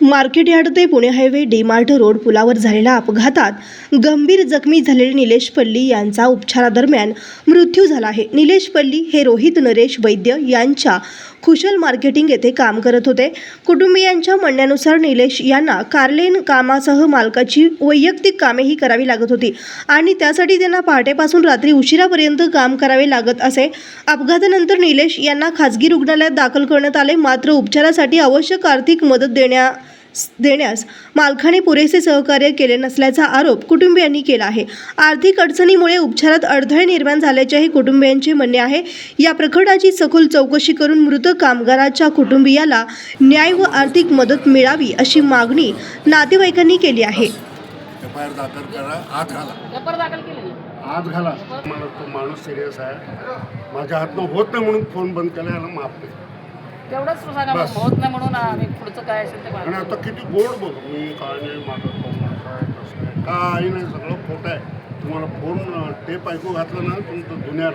Market yard ते Pune highway D-Mart road पुलावर झालेल्या अपघातात गंभीर जखमी झालेले निलेश पल्ली यांचा उपचारादरम्यान मृत्यू झाला आहे। निलेश पल्ली हे रोहित नरेश वैद्य यांच्या खुशल मार्केटिंग येथे काम करत होते। कुटुंबियांच्या म्हणण्यानुसार निलेश यांना कारलेन कामासह मालकाची वैयक्तिक कामेही करावी लागत होती आणि त्यासाठी त्यांना पहाटेपासून रात्री उशिरापर्यंत काम करावे लागत असे। अपघातानंतर निलेश यांना खासगी रुग्णालयात दाखल करण्यात आले, मात्र उपचारासाठी आवश्यक आर्थिक मदत देण्यास मालकाने पुरेसे सहकार्य केले नसल्याचा आरोप कुटुंबियांनी केला आहे। आर्थिक अडचणीमुळे उपचारात अडथळे निर्माण झाल्याचेही कुटुंबियांचे म्हणणे आहे। या प्रकरणाची सखोल चौकशी करून मृत कामगाराच्या कुटुंबियाला न्याय व आर्थिक मदत मिळावी अशी मागणी नातेवाईकांनी केली आहे। एफआयआर दाखल करा, आत घाला। मला तो माणूस सिरियस आहे, माझ्या हातनं होत नाही म्हणून फोन बंद केला, याला माफ कर तेवढंच सांगा, होत नाही म्हणून आम्ही पुढचं काय असेल ते आणि आता किती गोड बघ, मी काय नाही, माझं फोन असं आहे तसं आहे, काही नाही, सगळं खोटं आहे। तुम्हाला फोन टेप ऐकू घातलं ना तुमचं दुनिया